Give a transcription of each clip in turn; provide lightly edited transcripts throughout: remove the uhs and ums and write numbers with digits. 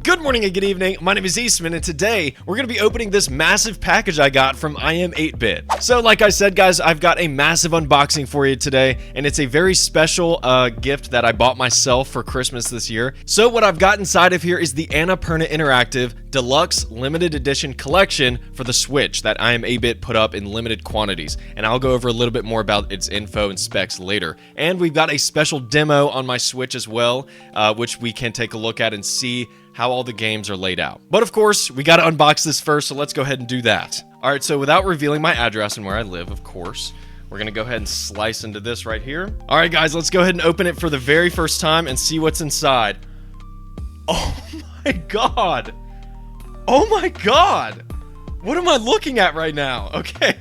Good morning and good evening, my name is Eastman, and today we're going to be opening this massive package I got from iam8bit. So like I said guys, I've got a massive unboxing for you today, and it's a very special gift that I bought myself for Christmas this year. So what I've got inside of here is the Annapurna Interactive Deluxe Limited Edition Collection for the Switch that iam8bit put up in limited quantities, and I'll go over a little bit more about its info and specs later. And we've got a special demo on my Switch as well, which we can take a look at and see how all the games are laid out. But of course, we gotta unbox this first, so let's go ahead and do that. Alright, so without revealing my address and where I live, of course, we're gonna go ahead and slice into this right here. Alright guys, let's go ahead and open it for the very first time and see what's inside. Oh my god! Oh my god! What am I looking at right now? Okay.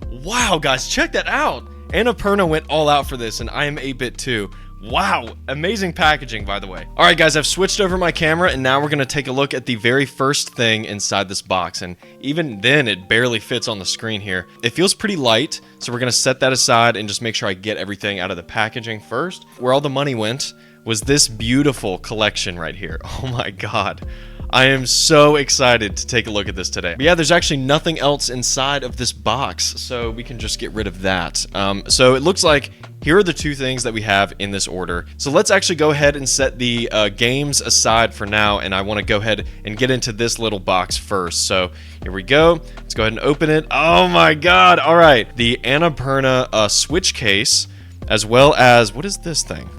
Wow, guys, check that out! Annapurna went all out for this, and iam8bit too. Wow, amazing packaging, by the way. Alright guys, I've switched over my camera, and now we're going to take a look at the very first thing inside this box, and even then it barely fits on the screen here. It feels pretty light, so we're going to set that aside and just make sure I get everything out of the packaging first. Where all the money went was this beautiful collection right here. Oh my god. I am so excited to take a look at this today. But yeah, there's actually nothing else inside of this box, so we can just get rid of that. So it looks like here are the two things that we have in this order. So let's actually go ahead and set the games aside for now, and I want to go ahead and get into this little box first. So here we go. Let's go ahead and open it. Oh my god. All right. The Annapurna Switch case, as well as, what is this thing?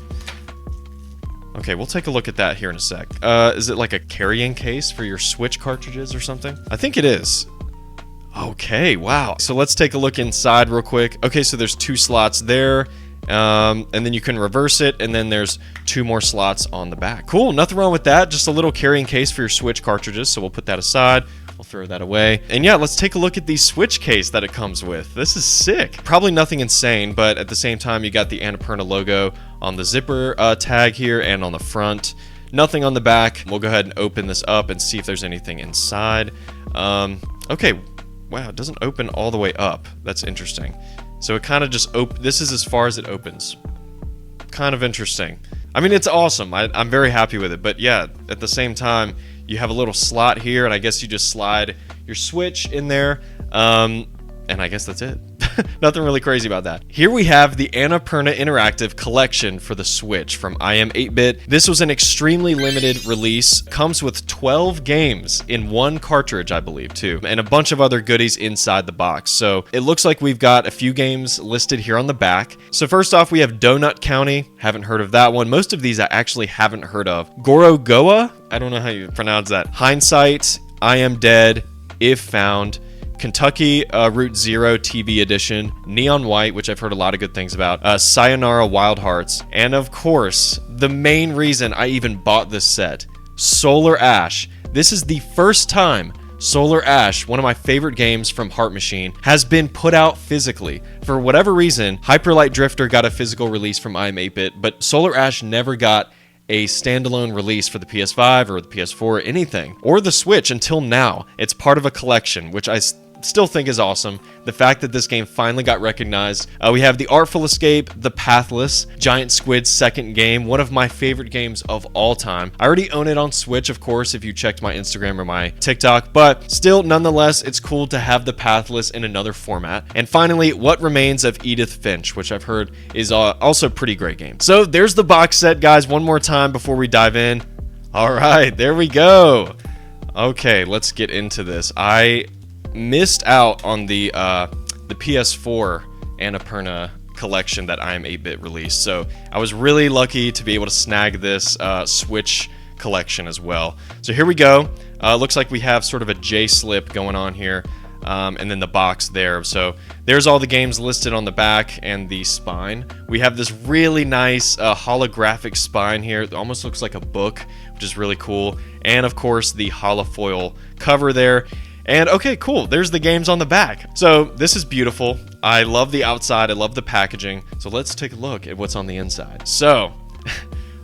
Okay, we'll take a look at that here in a sec. Is it like a carrying case for your Switch cartridges or something? I think it is. Okay, wow. So let's take a look inside real quick. Okay, so there's two slots there, and then you can reverse it, and then there's two more slots on the back. Cool, nothing wrong with that. Just a little carrying case for your Switch cartridges, so we'll put that aside. We'll throw that away. And yeah, let's take a look at the Switch case that it comes with. This is sick. Probably nothing insane, but at the same time, you got the Annapurna logo on the zipper tag here and on the front. Nothing on the back. We'll go ahead and open this up and see if there's anything inside. Okay, wow, it doesn't open all the way up. That's interesting. So it kind of just this is as far as it opens. Kind of interesting. I mean, it's awesome. I'm very happy with it, but yeah, at the same time, you have a little slot here, and I guess you just slide your Switch in there, and I guess that's it. Nothing really crazy about that. Here we have the Annapurna Interactive Collection for the Switch from iam8bit. This was an extremely limited release. Comes with 12 games in one cartridge, I believe, too, and a bunch of other goodies inside the box. So it looks like we've got a few games listed here on the back. So first off, we have Donut County. Haven't heard of that one. Most of these I actually haven't heard of. Gorogoa? I don't know how you pronounce that. Hindsight, I Am Dead, If Found, Kentucky Route Zero TV Edition, Neon White, which I've heard a lot of good things about, Sayonara Wild Hearts, and of course, the main reason I even bought this set, Solar Ash. This is the first time Solar Ash, one of my favorite games from Heart Machine, has been put out physically. For whatever reason, Hyper Light Drifter got a physical release from iam8bit, but Solar Ash never got a standalone release for the PS5 or the PS4 or anything, or the Switch until now. It's part of a collection, which I still think is awesome. The fact that this game finally got recognized. We have The Artful Escape, The Pathless, Giant Squid's second game, one of my favorite games of all time. I already own it on Switch, of course, if you checked my Instagram or my TikTok, but still, nonetheless, it's cool to have The Pathless in another format. And finally, What Remains of Edith Finch, which I've heard is also a pretty great game. So there's the box set, guys, one more time before we dive in. All right, there we go. Okay, let's get into this. I missed out on the PS4 Annapurna collection that iam8bit released, so I was really lucky to be able to snag this Switch collection as well. So here we go. Looks like we have sort of a J-slip going on here, and then the box there. So there's all the games listed on the back and the spine. We have this really nice holographic spine here. It almost looks like a book, which is really cool. And of course the holofoil cover there. And okay, cool, there's the games on the back. So this is beautiful. I love the outside, I love the packaging. So let's take a look at what's on the inside. So,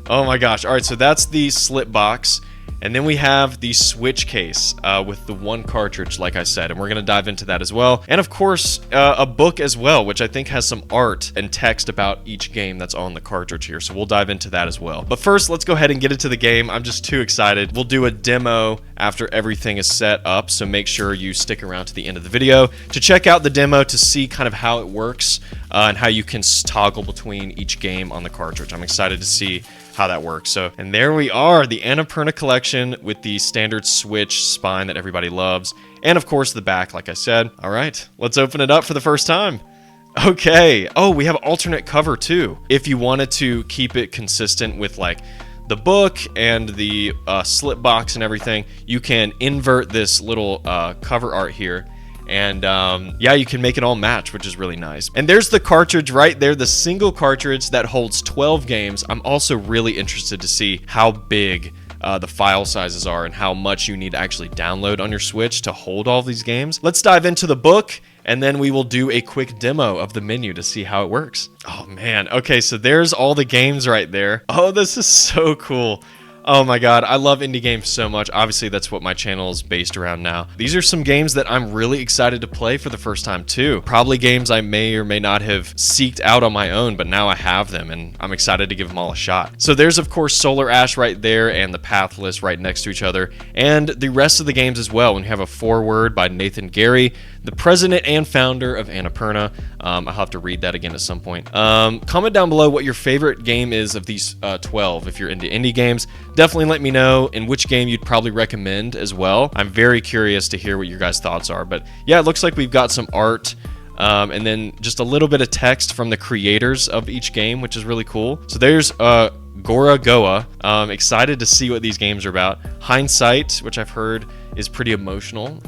oh my gosh, all right, so that's the slip box. And then we have the Switch case with the one cartridge, like I said, and we're going to dive into that as well. And of course, a book as well, which I think has some art and text about each game that's on the cartridge here. So we'll dive into that as well. But first, let's go ahead and get into the game. I'm just too excited. We'll do a demo after everything is set up, so make sure you stick around to the end of the video to check out the demo to see kind of how it works and how you can toggle between each game on the cartridge. I'm excited to see how that works. So, and there we are, the Annapurna collection with the standard Switch spine that everybody loves, and of course the back, like I said. All right, let's open it up for the first time. Okay. Oh, we have alternate cover too. If you wanted to keep it consistent with like the book and the slip box and everything, you can invert this little cover art here. And yeah, you can make it all match, which is really nice. And there's the cartridge right there, the single cartridge that holds 12 games. I'm also really interested to see how big the file sizes are and how much you need to actually download on your Switch to hold all these games. Let's dive into the book, and then we will do a quick demo of the menu to see how it works. Oh man, okay, so there's all the games right there. Oh, this is so cool. Oh my god, I love indie games so much. Obviously, that's what my channel is based around now. These are some games that I'm really excited to play for the first time too. Probably games I may or may not have seeked out on my own, but now I have them and I'm excited to give them all a shot. So there's of course Solar Ash right there and the Pathless right next to each other, and the rest of the games as well. When you have a foreword by Nathan Gary, the president and founder of Annapurna. I'll have to read that again at some point. Comment down below what your favorite game is of these 12 if you're into indie games. Definitely let me know in which game you'd probably recommend as well. I'm very curious to hear what your guys' thoughts are. But yeah, it looks like we've got some art and then just a little bit of text from the creators of each game, which is really cool. So there's Gora Goa. Excited to see what these games are about. Hindsight, which I've heard is pretty emotional.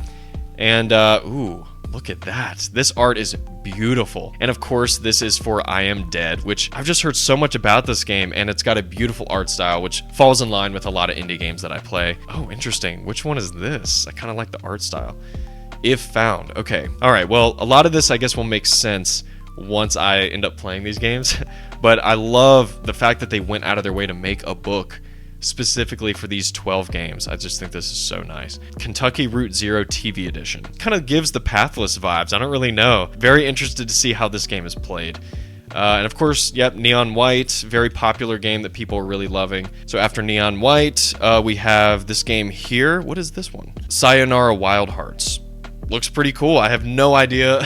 And ooh, look at that. This art is beautiful. And of course, this is for I Am Dead, which I've just heard so much about this game, and it's got a beautiful art style, which falls in line with a lot of indie games that I play. Oh, interesting. Which one is this? I kind of like the art style. If found. Okay. All right. Well, a lot of this, I guess, will make sense once I end up playing these games. But I love the fact that they went out of their way to make a book specifically for these 12 games. I just think this is so nice. Kentucky Route Zero TV edition. Kind of gives the Pathless vibes. I don't really know. Very interested to see how this game is played. And of course, yep, Neon White, very popular game that people are really loving. So after Neon White, we have this game here. What is this one? Sayonara Wild Hearts. Looks pretty cool. I have no idea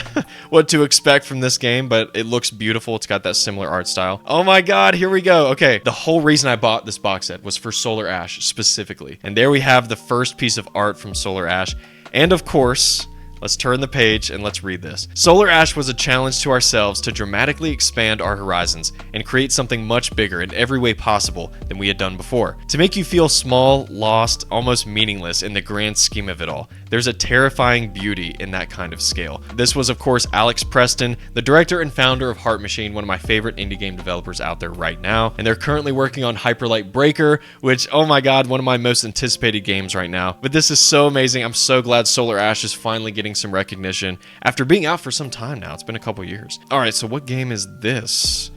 what to expect from this game, but it looks beautiful. It's got that similar art style. Oh my god, here we go. Okay, the whole reason I bought this box set was for Solar Ash specifically. And there we have the first piece of art from Solar Ash. And of course, let's turn the page and let's read this. Solar Ash was a challenge to ourselves to dramatically expand our horizons and create something much bigger in every way possible than we had done before. To make you feel small, lost, almost meaningless in the grand scheme of it all. There's a terrifying beauty in that kind of scale. This was, of course, Alex Preston, the director and founder of Heart Machine, one of my favorite indie game developers out there right now. And they're currently working on Hyperlight Breaker, which, oh my god, one of my most anticipated games right now. But this is so amazing. I'm so glad Solar Ash is finally getting some recognition after being out for some time now. It's been a couple years. All right, so what game is this?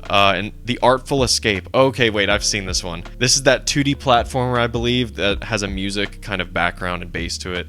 And The Artful Escape. Okay, wait, I've seen this one. This is that 2D platformer, I believe, that has a music kind of background and bass to it.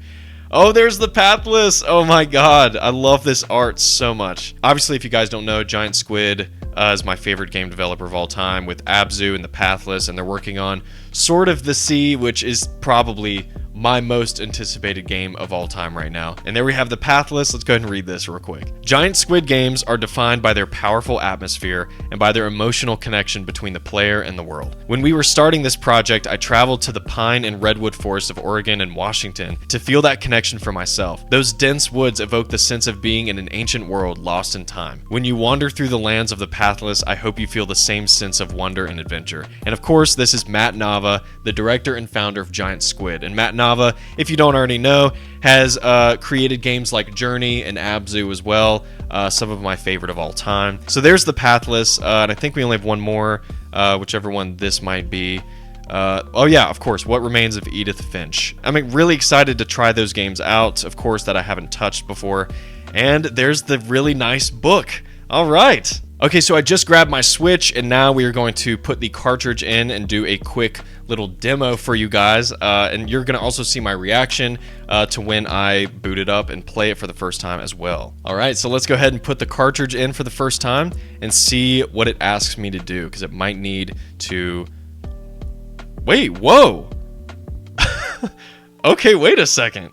Oh, there's the Pathless. Oh my god, I love this art so much. Obviously, if you guys don't know, Giant Squid is my favorite game developer of all time, with Abzu and the Pathless, and they're working on Sword of the Sea, which is probably my most anticipated game of all time right now. And there we have the Pathless. Let's go ahead and read this real quick. Giant Squid games are defined by their powerful atmosphere and by their emotional connection between the player and the world. When we were starting this project, I traveled to the pine and redwood forests of Oregon and Washington to feel that connection for myself. Those dense woods evoke the sense of being in an ancient world lost in time. When you wander through the lands of the Pathless, I hope you feel the same sense of wonder and adventure. And of course, this is Matt Nava, the director and founder of Giant Squid. And Matt Nava, if you don't already know, has created games like Journey and Abzu as well, some of my favorite of all time. So there's the Pathless, and I think we only have one more, whichever one this might be. Oh yeah, of course, What Remains of Edith Finch. I'm really excited to try those games out, of course, that I haven't touched before. And there's the really nice book. All right. Okay, so I just grabbed my Switch, and now we are going to put the cartridge in and do a quick little demo for you guys. And you're going to also see my reaction to when I boot it up and play it for the first time as well. All right, so let's go ahead and put the cartridge in for the first time and see what it asks me to do, because it might need to... Wait, whoa! Okay, wait a second.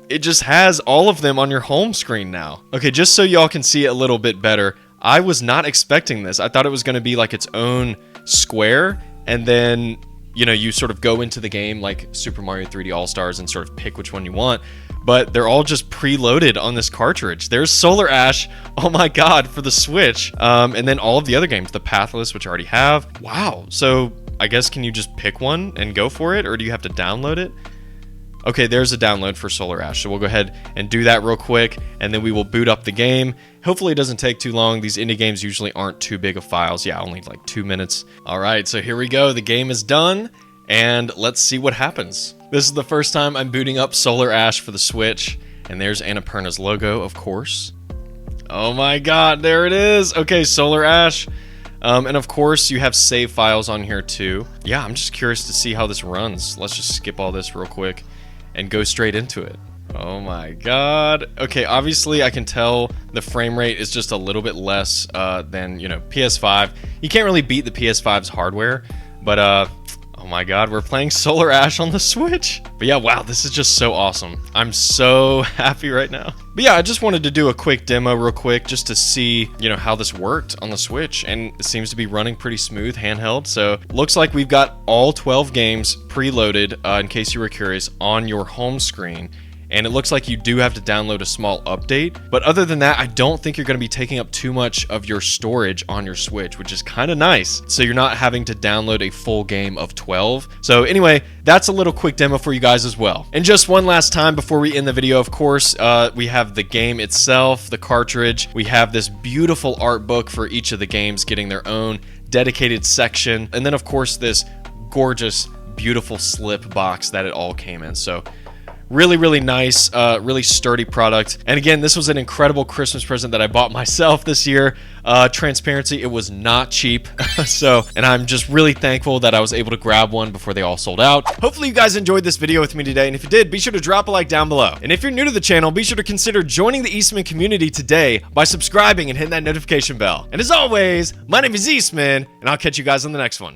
It just has all of them on your home screen now. Okay, just so y'all can see it a little bit better, I was not expecting this. I thought it was going to be like its own square, and then, you know, you sort of go into the game like Super Mario 3D All-Stars and sort of pick which one you want, but they're all just preloaded on this cartridge. There's Solar Ash, oh my god, for the Switch, and then all of the other games, the Pathless, which I already have. Wow, so I guess can you just pick one and go for it, or do you have to download it? Okay, there's a download for Solar Ash, so we'll go ahead and do that real quick, and then we will boot up the game. Hopefully it doesn't take too long. These indie games usually aren't too big of files. Yeah, only like 2 minutes. All right, so here we go. The game is done, and let's see what happens. This is the first time I'm booting up Solar Ash for the Switch, and there's Annapurna's logo, of course. Oh my god, there it is! Okay, Solar Ash. And of course, you have save files on here too. Yeah, I'm just curious to see how this runs. Let's just skip all this real quick and go straight into it. Oh my god. Okay, obviously I can tell the frame rate is just a little bit less than, you know, PS5. You can't really beat the PS5's hardware, but oh my god, we're playing Solar Ash on the Switch. But yeah, wow, this is just so awesome. I'm so happy right now. But yeah, I just wanted to do a quick demo real quick just to see, you know, how this worked on the Switch, and it seems to be running pretty smooth handheld. So looks like we've got all 12 games preloaded, in case you were curious, on your home screen. And it looks like you do have to download a small update. But other than that, I don't think you're going to be taking up too much of your storage on your Switch, which is kind of nice. So you're not having to download a full game of 12. So anyway, that's a little quick demo for you guys as well. And just one last time before we end the video, of course, we have the game itself, the cartridge. We have this beautiful art book for each of the games getting their own dedicated section. And then, of course, this gorgeous, beautiful slip box that it all came in. So really, really nice, really sturdy product. And again, this was an incredible Christmas present that I bought myself this year. Transparency, it was not cheap. And I'm just really thankful that I was able to grab one before they all sold out. Hopefully you guys enjoyed this video with me today, and if you did, be sure to drop a like down below. And if you're new to the channel, be sure to consider joining the Eastman community today by subscribing and hitting that notification bell. And as always, my name is Eastman, and I'll catch you guys on the next one.